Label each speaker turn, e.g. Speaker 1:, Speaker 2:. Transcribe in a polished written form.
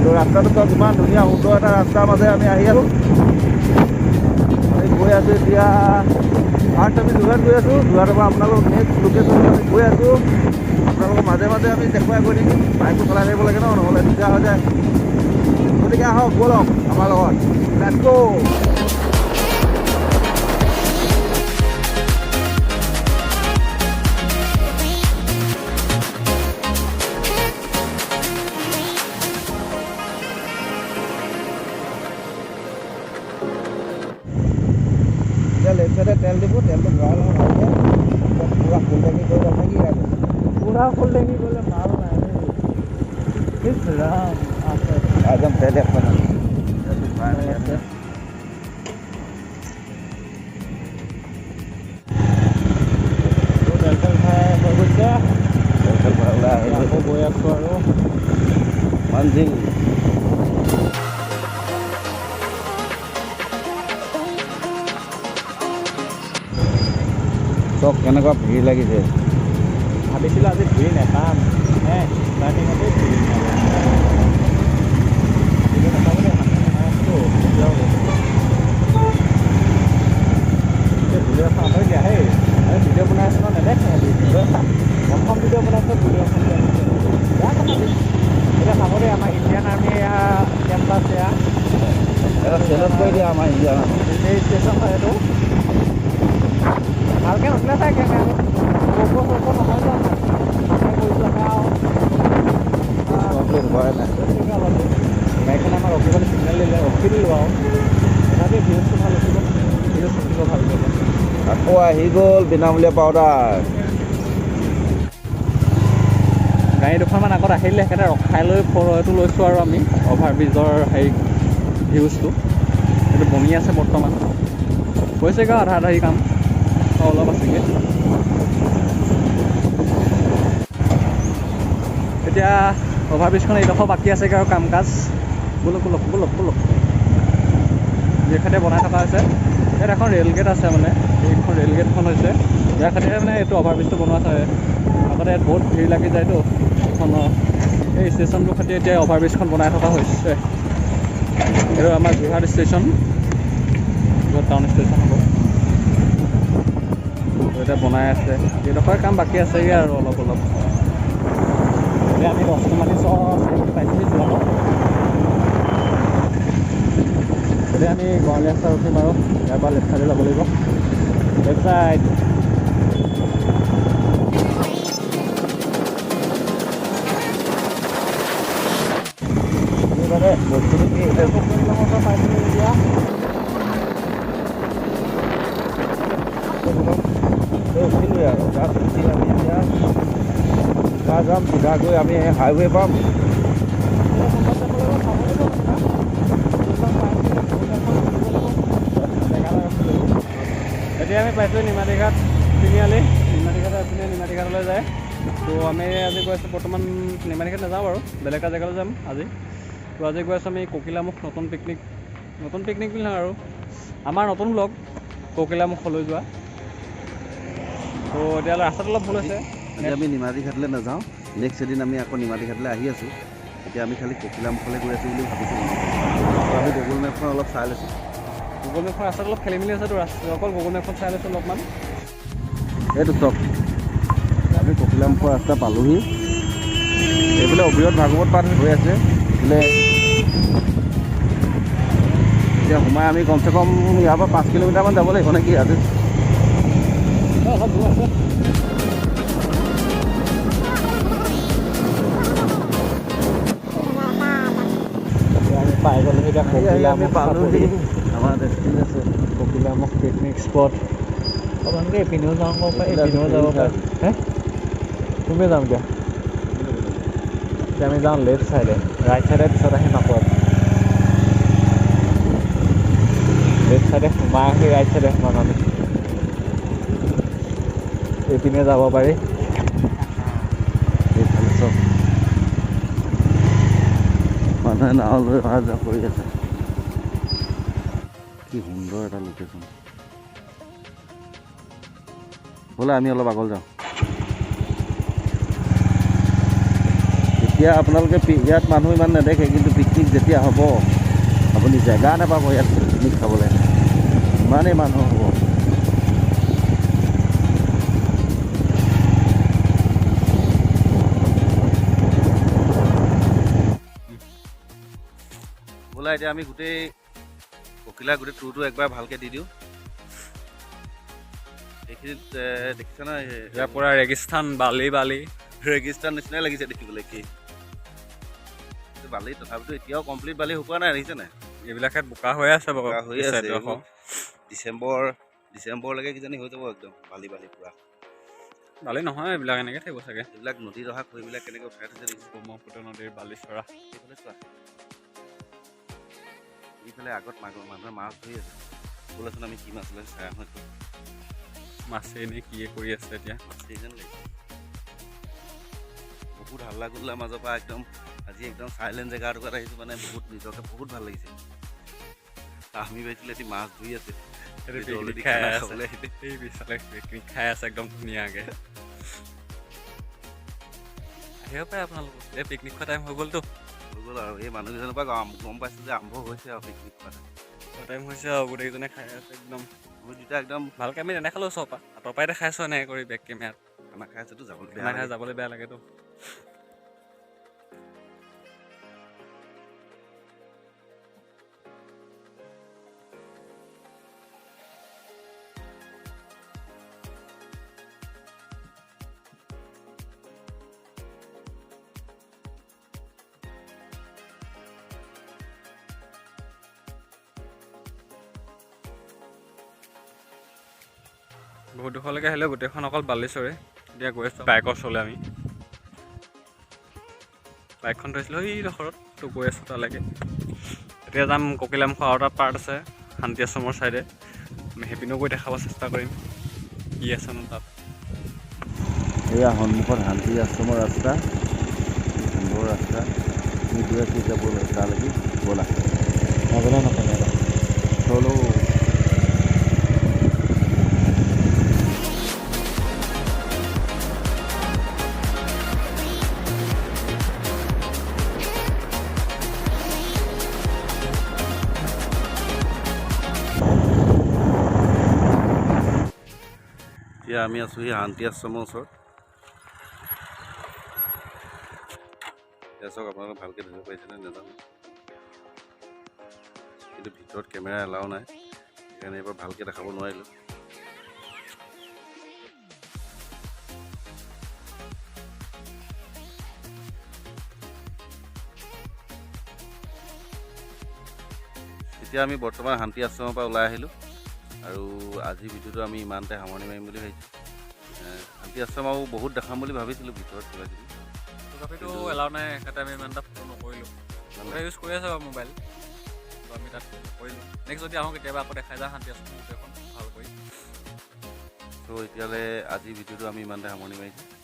Speaker 1: তো ৰাস্তাটো কিমান ধুনীয়া সুন্দৰ এটা ৰাস্তাৰ মাজে আমি আহি আছোঁ। আমি গৈ আছোঁ এতিয়া ফাৰ্ষ্ট আমি যোৰহাট গৈ আছোঁ। যোৰহাটৰ পৰা আপোনালোক নেক্সট লোকেশ্যনত আমি গৈ আছোঁ। আপোনালোকৰ মাজে মাজে আমি দেখুৱাই গৈ থাকিম। বাইকটো চলাই থাকিব লাগে ন, নহ'লে দিগদাৰ হৈ যায়। গতিকে আহক ব'লক আমাৰ লগত, লেটছ গো। লেফ্ট চাইডে তেল দিব, তেলটো ভৰাই লওঁ ভালকৈ। পূৰা ফুল টেংকি কৰি ল'ম নেকি?
Speaker 2: पूरा फुल टेंकी बोले माल नहीं किस राम
Speaker 1: एकदम तेल एक बना मंजिल চব কেনেকুৱা ভিৰ লাগিছে।
Speaker 2: ভাবিছিলোঁ আজি ভিৰ নেপাম ষ্টাৰ্টিঙতে ভিৰ ভিডিঅ' চাওঁ দিয়া সেই ভিডিঅ' বনাই আছোঁ নেদেখে ভিডিঅ' চাম প্ৰথম ভিডিঅ' বনাইছোঁ ভিডিঅ' বেয়া কথা এতিয়া চাব দেই আমাৰ ইণ্ডিয়ান আৰ্মি কেম্পাছ এয়া
Speaker 1: চেলত কৰি দিয়া আমাৰ ইণ্ডিয়ান
Speaker 2: এই ষ্টেচন হয় এইটো ভালকৈ নচলে চাগে নহয় গাড়ীখন আমাৰ ৰখিবলৈ চিগনেল দিলে ৰখি দিলোঁ আৰু তথাপি ভিউজটো ভাল উঠিব ভিউজ উঠিব ভাল কৰিব।
Speaker 1: আকৌ আহি গ'ল বিনামূলীয়া পাউডাৰ।
Speaker 2: গাড়ী দুখনমান আগত আহিলে সেইকাৰণে ৰখাই লৈ ফটো লৈছোঁ আৰু আমি অভাৰব্ৰিজৰ হেৰি ভিউজটো সেইটো বনি আছে বৰ্তমান হৈছেগৈ আধা আধি কাম অলপ আছেগৈ। এতিয়া অভাৰব্ৰিজখন এইডোখৰ বাকী আছেগৈ আৰু কাম কাজ বোলক যিখাতে বনাই থকা হৈছে। ইয়াত এখন ৰে'ল গেট আছে মানে এইখন ৰে'ল গেটখন হৈছে ইয়াৰ খাতিৰে মানে এইটো অভাৰব্ৰিজটো বনোৱা হয়। আগতে ইয়াত বহুত ভিৰ লাগি যায়তো এইখনৰ এই ষ্টেচনটোৰ খাতি এতিয়া অভাৰব্ৰিজখন বনাই থকা হৈছে। এইটো আমাৰ যোৰহাট ষ্টেচন টাউন ষ্টেচন হ'ব এতিয়া বনাই আছে। এইডোখৰ কাম বাকী আছেগৈ আৰু অলপ এতিয়া আমি ৰচমানি পাইছিলোঁ যোৱা এতিয়া আমি গড়ালি ৰাস্তা উঠিম আৰু ইয়াৰ পৰা লেফ্ট চাইডে যাব লাগিব। লেফ্ট চাইড
Speaker 1: বস্তুটো কি
Speaker 2: পাইছিলোঁ এতিয়া
Speaker 1: উঠিলোৱে আৰু তাত উঠি আমি এতিয়া তাত যাম চিধা গৈ আমি হাইৱে পাম।
Speaker 2: এতিয়া আমি পাইছোঁ নিমাতীঘাট তিনিআলি নিমাতীঘাটলৈ যায়। তো আমি আজি গৈ আছোঁ বৰ্তমান নিমাতীঘাট নাযাওঁ বাৰু বেলেগ এটা জেগালৈ যাম আজি। তো আজি গৈ আছোঁ আমি ককিলামুখ নতুন পিকনিক বুলি নহয় আৰু আমাৰ নতুন ব্লগ ককিলামুখলৈ যোৱা। তো এতিয়া ৰাস্তাটো অলপ ভুল হৈছে।
Speaker 1: আমি নিমাতীঘাটলৈ নাযাওঁ, নেক্সট এদিন আমি আকৌ নিমাতীঘাটলৈ আহি আছোঁ। এতিয়া আমি খালি ককিলামুখলৈ গৈ আছোঁ বুলি ভাবিছোঁ। আমি গুগল মেপখন অলপ চাই লৈছোঁ।
Speaker 2: গুগল মেপখন ৰাস্তাটো অলপ খেলি মেলি আছেতো অকল গুগল মেপখন চাই লৈছোঁ অলপমান।
Speaker 1: এইটো চক আমি ককিলামুখৰ ৰাস্তা পালোহি। এইফালে অবিৰত ভাগৱত পাঠ হৈ আছে। বোলে এতিয়া সোমাই আমি কমচে কম ইয়াৰ পৰা 5 কিলোমিটাৰমান যাব লাগিব নেকি আজি।
Speaker 2: অলপ দূৰ আছে। আমি পাই গ'লো এতিয়া ককিলামুখ পালোহি আমাৰ ডেষ্টিনেশ্যন ককিলামুখ পিকনিক স্পট। আপোনালোকে এইপিনেও যাওঁ ক'ব পাৰে এইপিনেও যাব পাৰে তুমি যাম এতিয়া আমি যাওঁ লেফ্ট চাইডে ৰাইট চাইডে পিছত আহিম আকৌ লেফ্ট চাইডে সোমাই আহি ৰাইট চাইডে সোমাম আমি এইপিনে যাব পাৰি।
Speaker 1: এইফালে চব মানুহে নাও লৈ অহা যোৱা কৰি আছে। কি সুন্দৰ এটা লোকেশ্যন। বোলে আমি অলপ আগলৈ যাওঁ। এতিয়া আপোনালোকে ইয়াত মানুহ ইমান নেদেখে, কিন্তু পিকনিক যেতিয়া হ'ব আপুনি জেগা নাপাব ইয়াত পিকনিক খাবলৈ, ইমানেই মানুহ হ'ব। বোলা এতিয়া আমি গোটেই ককিলা গোটেই ট্যুৰটো একবাৰ ভালকৈ দি দিওঁ। এইখিনিত দেখিছা না,
Speaker 2: ইয়াৰ পৰা ৰেগিস্থান, বালি বালি
Speaker 1: ৰেগিস্তান নিচিনাই লাগিছে দেখিবলৈ। কি বালি, তথাপিতো এতিয়াও কমপ্লিট বালি শুকোৱা নাই, দেখিছে নাই?
Speaker 2: এইবিলাকত বোকা হৈ আছে বাৰু,
Speaker 1: বোকা হৈ আছে।
Speaker 2: এইডোখৰ।
Speaker 1: ডিচেম্বৰলৈকে কিজানি হৈ যাব একদম বালি বালি পুৰা।
Speaker 2: বালি নহয়, এইবিলাক এনেকৈ থাকিব চাগে।
Speaker 1: এইবিলাক নদীত অহা খৰিবিলাক কেনেকৈ উঠাই থৈছে দেখিছে?
Speaker 2: ব্ৰহ্মপুত্ৰ নদীৰ বালিচৰা।
Speaker 1: এইফালে চোৱা, এইফালে আগত মানুহে মাছ ধৰি আছে। বোলেচোন আমি কি মাছ ওলাইছে চাই আহোঁ।
Speaker 2: মাছে এনেই কিয়ে কৰি আছে এতিয়া।
Speaker 1: মাছেই যেন লাগিছে। বহুত হাল্লা গোল্লাৰ মাজৰ পৰা একদম আজি একদম চাইলেণ্ট জেগা এটুকুৰাত আহিছোঁ, মানে বহুত নিজকে বহুত ভাল লাগিছে। আমি পাইছিলোঁ এটি মাছ ধৰি আছে,
Speaker 2: খাই আছে একদম ধুনীয়াকৈ। আহিব পাৰে আপোনালোক, এই পিকনিক খোৱা টাইম হৈ গ'লতো।
Speaker 1: হৈ গ'ল আৰু এই মানুহকেইজনৰ পৰা গম পাইছোঁ যে আৰম্ভ হৈছে আৰু পিকনিক খোৱা
Speaker 2: টাইম হৈছে আৰু গোটেইকেইজনে খাই আছে একদম।
Speaker 1: আমি দুটা একদম
Speaker 2: ভালকৈ আমি নেদেখালোঁ ওচৰৰ পৰা, আঁতৰ পৰাই দেখাইছোঁ এনেকৈ কৰি বেক কেমেৰাত।
Speaker 1: খানা খাই আছোঁতো,
Speaker 2: যাবলৈ বেয়া লাগেতো। বহুত দুখলৈকে আহিলে গোটেইখন অকল বালিচৰে। এতিয়া গৈ আছোঁ বাইকৰ ওচৰলৈ আমি। বাইকখন থৈছিলোঁ সেইডোখৰত, তো গৈ আছোঁ তালৈকে। এতিয়া যাম ককিলামুখ, আৰু এটা পাৰ্ট আছে শান্তি আশ্ৰমৰ ছাইডে, আমি সেইপিনেও গৈ দেখাব চেষ্টা কৰিম কি আছেনো তাত।
Speaker 1: এয়া সন্মুখত শান্তি আশ্ৰমৰ ৰাস্তা, সুন্দৰ ৰাস্তা। আমি গৈ আছোঁ এতিয়া ব'লা তালৈকে, ব'লা নগ'লে নক'লে চলো। এতিয়া আমি আছোঁ এই শান্তি আশ্ৰমৰ ওচৰত। এতিয়া চাওক, আপোনালোকে ভালকৈ ধৰিব পাৰিছেনে নাজানো, কিন্তু ভিতৰত কেমেৰা এলাও নাই, সেইকাৰণে এইবাৰ ভালকৈ দেখাব নোৱাৰিলোঁ। এতিয়া আমি বৰ্তমান শান্তি আশ্ৰমৰ পৰা ওলাই আহিলোঁ, আৰু আজিৰ ভিডিঅ'টো আমি ইমানতে সামৰণি মাৰিম বুলি ভাবিছোঁ। শান্তি আশ্ৰম আৰু বহুত দেখাম বুলি ভাবিছিলোঁ ভিতৰত কিবা কিবি,
Speaker 2: তথাপিতো এলাও নাই, সেইকাৰণে আমি ইমান এটা ফটো নকৰিলোঁ। মানুহে ইউজ কৰি আছে বাৰু মোবাইল, তো আমি তাত নকৰিলোঁ। নেক্সট যদি আহোঁ কেতিয়াবা আকৌ দেখাই যাওঁ শান্তি আশ্ৰম গোটেইখন ভাল কৰি।
Speaker 1: ত' এতিয়ালৈ আজিৰ ভিডিঅ'টো আমি ইমানতে সামৰণি মাৰিছোঁ।